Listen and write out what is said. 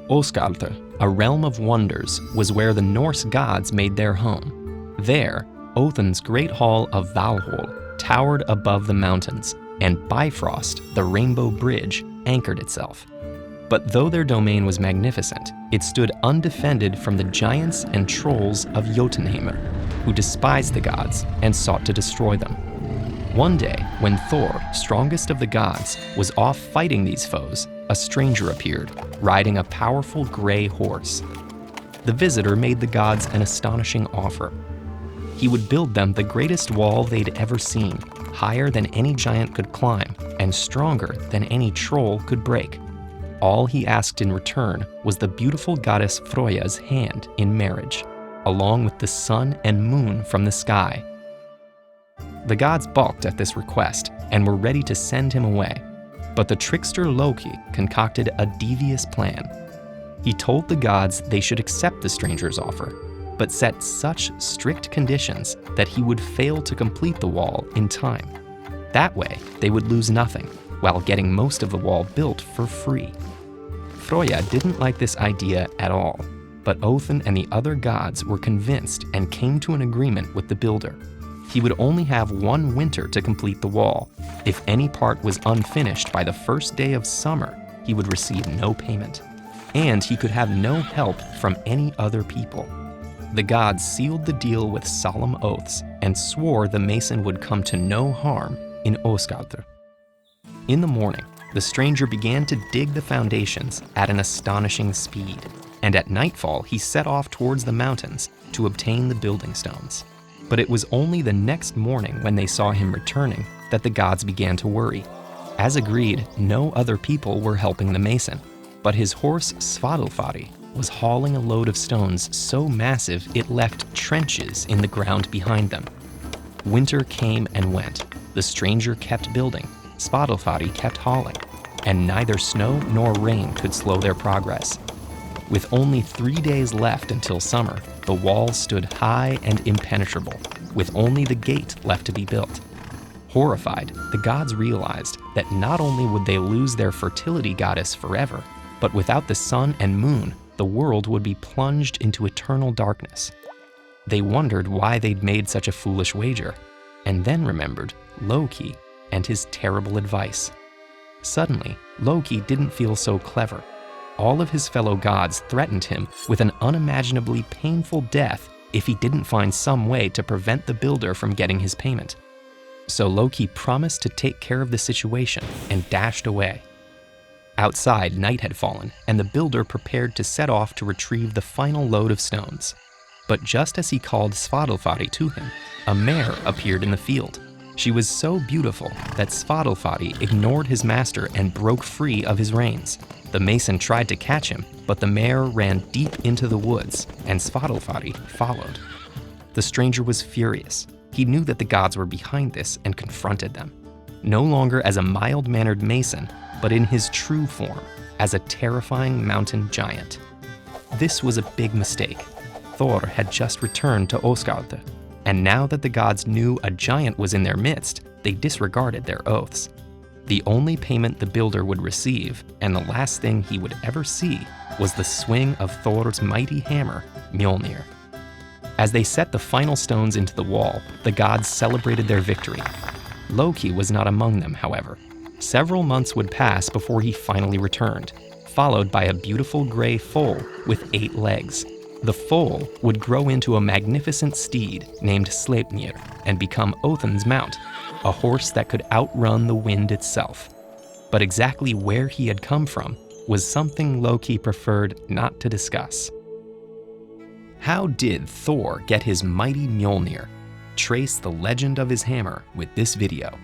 Osgaldr, a realm of wonders, was where the Norse gods made their home. There, Othin's great hall of Valhall towered above the mountains, and Bifrost, the Rainbow Bridge, anchored itself. But though their domain was magnificent, it stood undefended from the giants and trolls of Jotunheimr, who despised the gods and sought to destroy them. One day, when Thor, strongest of the gods, was off fighting these foes, a stranger appeared, riding a powerful gray horse. The visitor made the gods an astonishing offer. He would build them the greatest wall they'd ever seen, higher than any giant could climb, and stronger than any troll could break. All he asked in return was the beautiful goddess Freyja's hand in marriage, along with the sun and moon from the sky. The gods balked at this request and were ready to send him away, but the trickster Loki concocted a devious plan. He told the gods they should accept the stranger's offer, but set such strict conditions that he would fail to complete the wall in time. That way, they would lose nothing, while getting most of the wall built for free. Freyja didn't like this idea at all, but Othin and the other gods were convinced and came to an agreement with the builder. He would only have 1 winter to complete the wall. If any part was unfinished by the first day of summer, he would receive no payment, and he could have no help from any other people. The gods sealed the deal with solemn oaths and swore the mason would come to no harm in Osgaldr. In the morning, the stranger began to dig the foundations at an astonishing speed, and at nightfall he set off towards the mountains to obtain the building stones. But it was only the next morning when they saw him returning that the gods began to worry. As agreed, no other people were helping the mason, but his horse Svadilfari was hauling a load of stones so massive it left trenches in the ground behind them. Winter came and went. The stranger kept building, Svadilfari kept hauling, and neither snow nor rain could slow their progress. With only 3 days left until summer, the wall stood high and impenetrable, with only the gate left to be built. Horrified, the gods realized that not only would they lose their fertility goddess forever, but without the sun and moon, the world would be plunged into eternal darkness. They wondered why they'd made such a foolish wager, and then remembered Loki and his terrible advice. Suddenly, Loki didn't feel so clever. All of his fellow gods threatened him with an unimaginably painful death if he didn't find some way to prevent the builder from getting his payment. So Loki promised to take care of the situation and dashed away. Outside, night had fallen, and the builder prepared to set off to retrieve the final load of stones. But just as he called Svadilfari to him, a mare appeared in the field. She was so beautiful that Svadilfari ignored his master and broke free of his reins. The mason tried to catch him, but the mare ran deep into the woods, and Svadilfari followed. The stranger was furious. He knew that the gods were behind this and confronted them, no longer as a mild-mannered mason, but in his true form, as a terrifying mountain giant. This was a big mistake. Thor had just returned to Osgaldr, and now that the gods knew a giant was in their midst, they disregarded their oaths. The only payment the builder would receive, and the last thing he would ever see, was the swing of Thor's mighty hammer, Mjolnir. As they set the final stones into the wall, the gods celebrated their victory. Loki was not among them, however. Several months would pass before he finally returned, followed by a beautiful gray foal with 8 legs. The foal would grow into a magnificent steed named Sleipnir and become Othin's mount, a horse that could outrun the wind itself. But exactly where he had come from was something Loki preferred not to discuss. How did Thor get his mighty Mjolnir? Trace the legend of his hammer with this video.